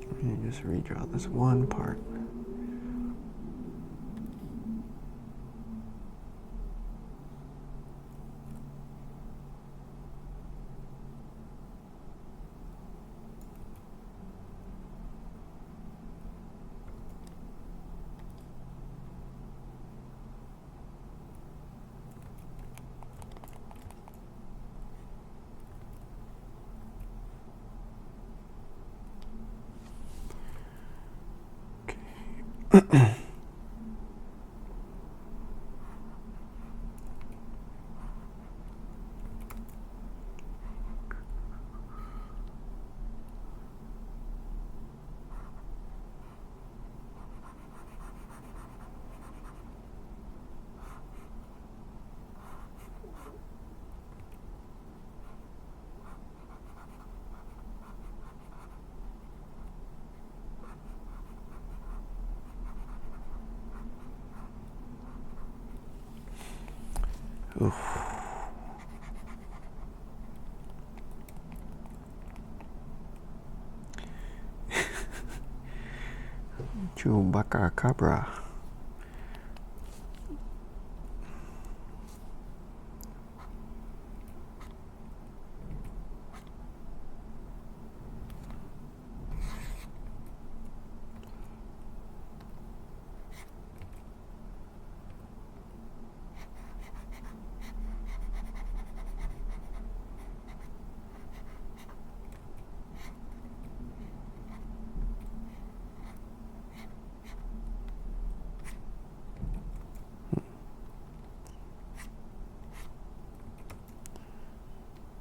Let me just redraw this one part. Oof. Chewbacca cabra.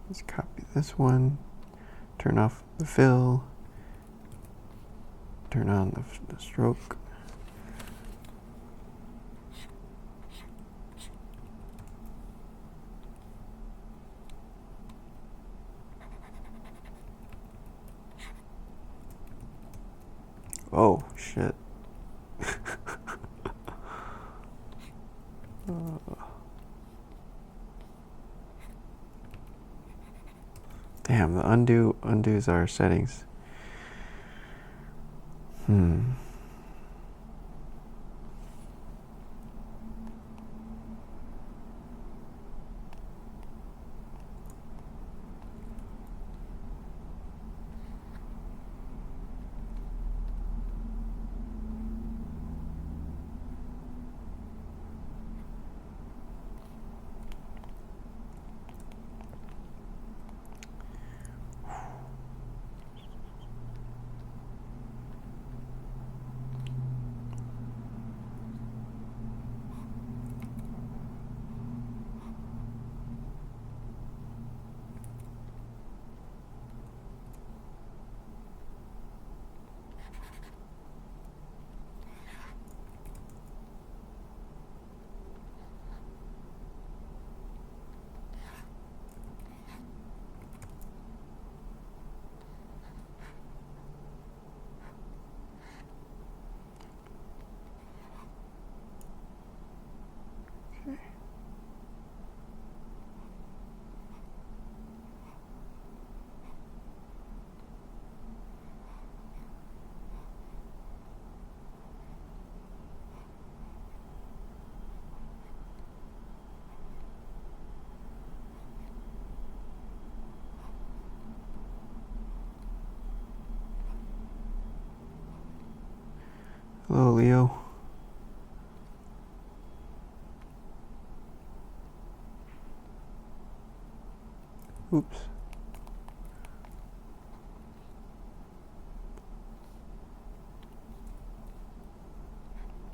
Let's copy this one, turn off the fill, turn on the stroke. Oh, shit. Damn, the undoes our settings. Hello, Leo. Oops.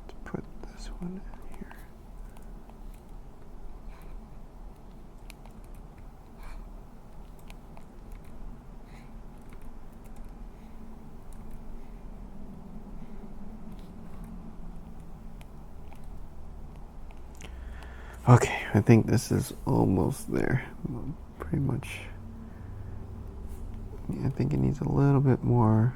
Let's put this one in here. Okay, I think this is almost there. Pretty much. I think it needs a little bit more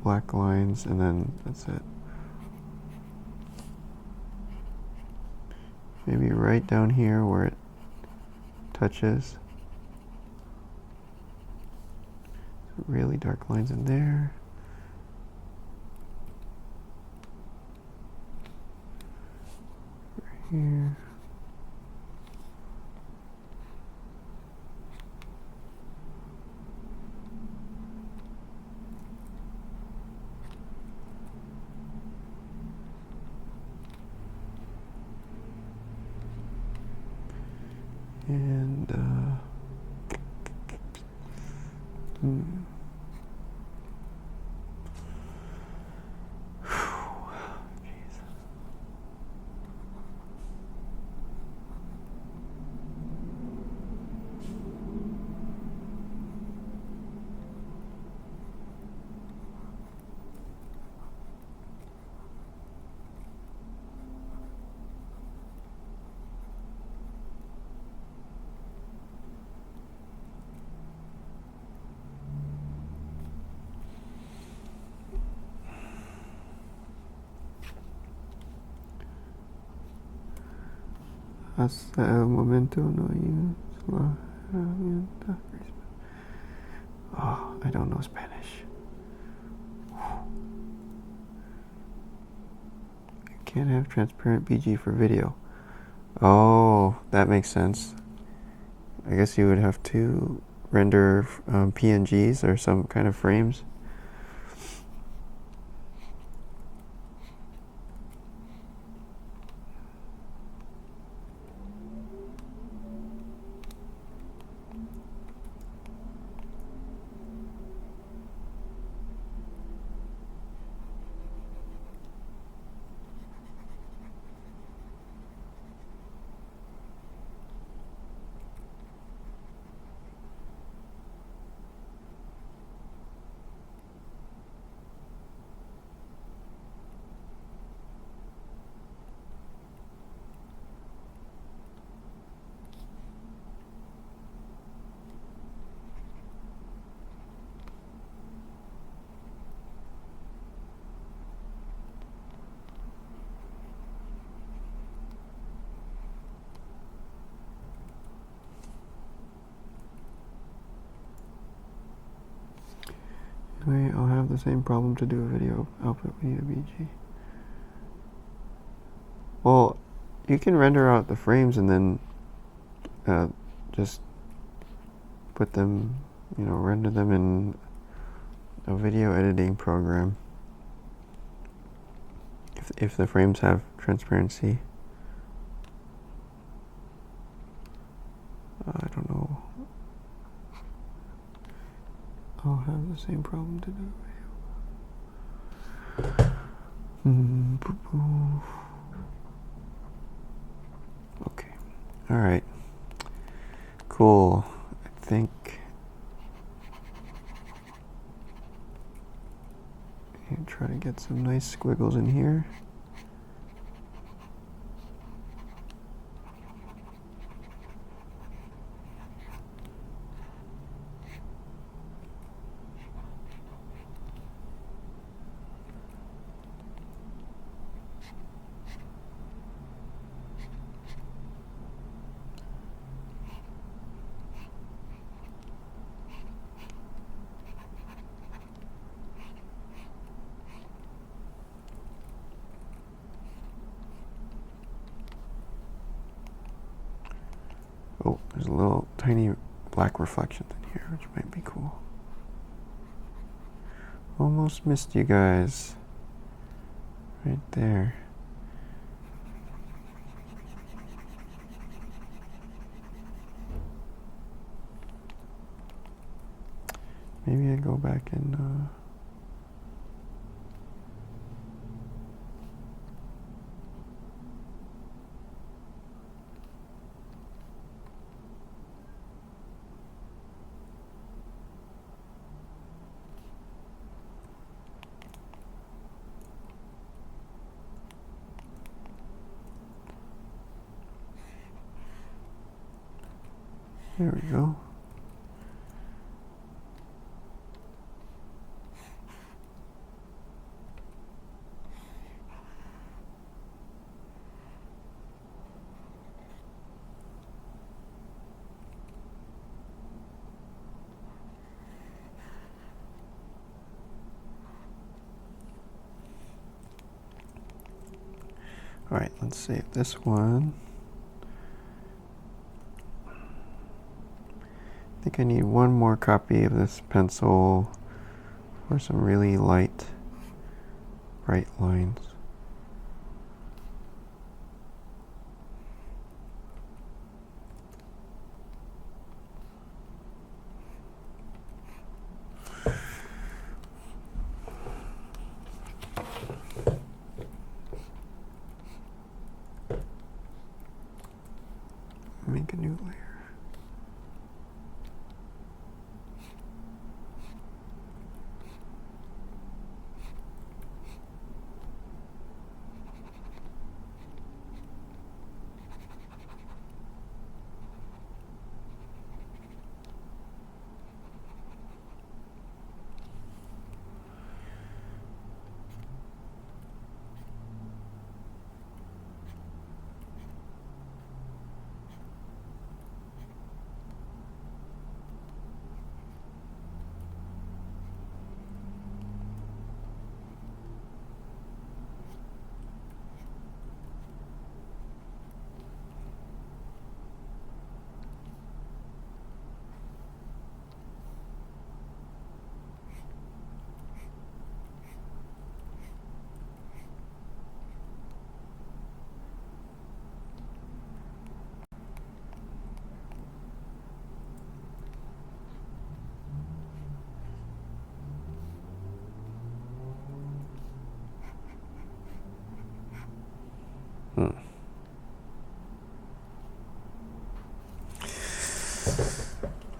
black lines, and then that's it. Maybe right down here where it touches. Really dark lines in there. Right here. And hasta el momento no hay la herramienta. Oh, I don't know Spanish. I can't have transparent BG for video. Oh, that makes sense. I guess you would have to render PNGs or some kind of frames. Wait, I'll have the same problem to do a video output with UWG. Well, you can render out the frames and then just put them, render them in a video editing program. If the frames have transparency. I don't know. I'll have the same problem to do a video. Okay. Alright. Cool. I think and try to get some nice squiggles in here. Oh, there's a little tiny black reflections in here, which might be cool. Almost missed you guys. Right there. Maybe I go back and there we go. All right, let's save this one. I think I need one more copy of this pencil for some really light, bright lines. Make a new layer.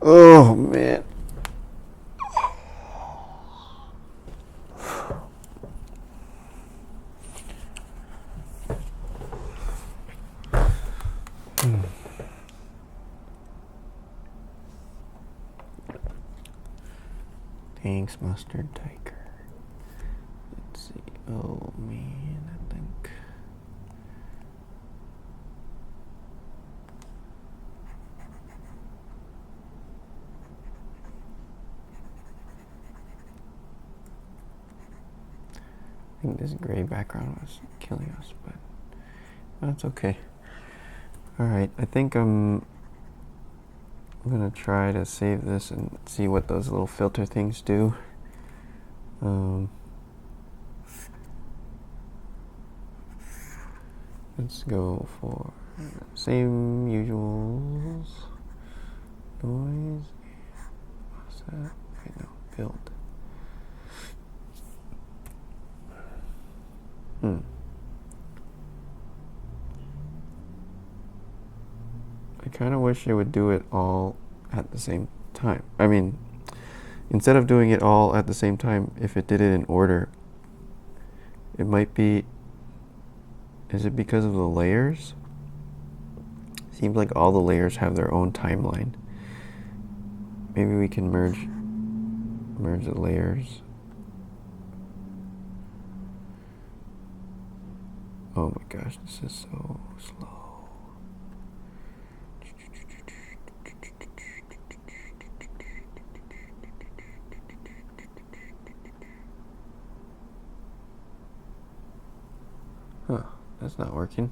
Oh man. Thanks, Mustard Tiger. Let's see. Oh man, I think. this gray background was killing us, but that's okay. Alright, I think I'm gonna try to save this and see what those little filter things do. Let's go for same usuals. Noise. What's that? Wait, no, build. I kind of wish it would do it all at the same time. I mean, instead of doing it all at the same time, if it did it in order, it might be... Is it because of the layers? Seems like all the layers have their own timeline. Maybe we can merge the layers. Oh my gosh, this is so slow. Huh, that's not working.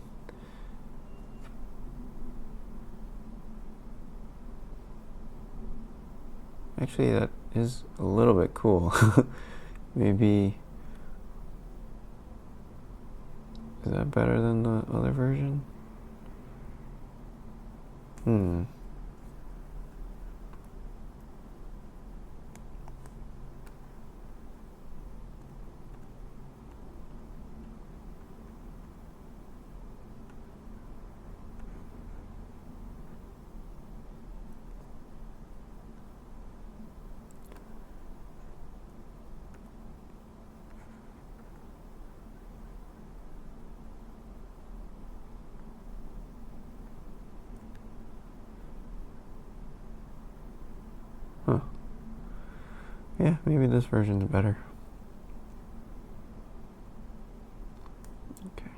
Actually, that is a little bit cool. Maybe... Is that better than the other version? Huh. Yeah, maybe this version's better. Okay.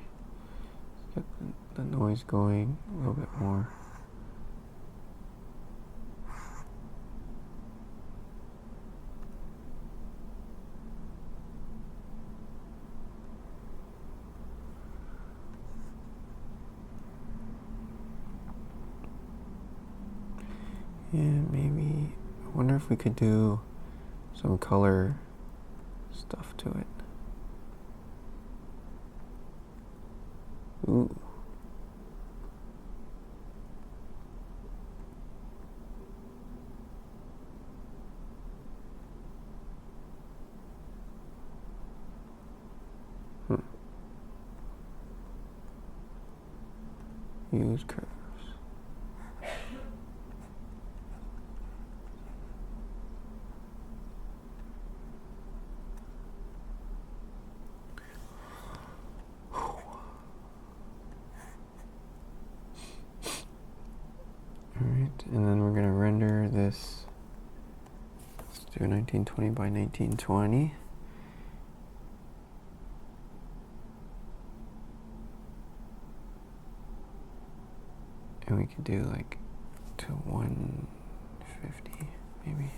Let's get the noise going a little bit more. And maybe, I wonder if we could do some color stuff to it. Ooh. Use curves. Alright, and then we're going to render this. Let's do 1920 by 1920. And we could do like to 150 maybe.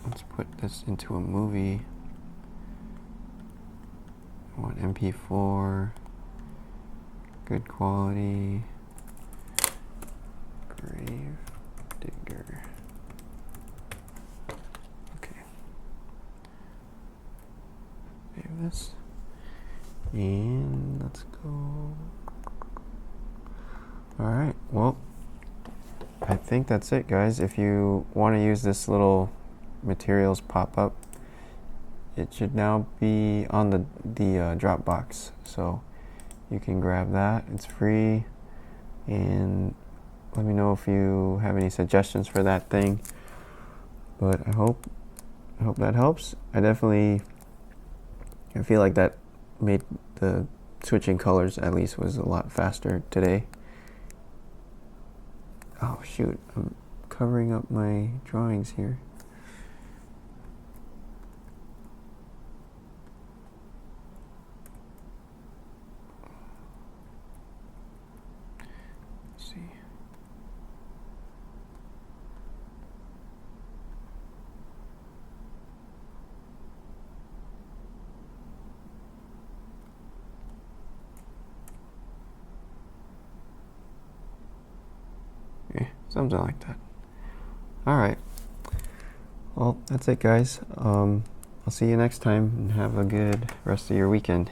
Let's put this into a movie. I want MP4, good quality, Grave Digger. Okay. Save this. And let's go. Alright, well, I think that's it, guys. If you want to use this little materials pop-up, it should now be on the Dropbox, so you can grab that. It's free, and let me know if you have any suggestions for that thing. But I hope that helps. I feel like that made the switching colors at least was a lot faster today. Oh shoot, I'm covering up my drawings here. Something like that. All right. Well, that's it, guys. I'll see you next time, and have a good rest of your weekend.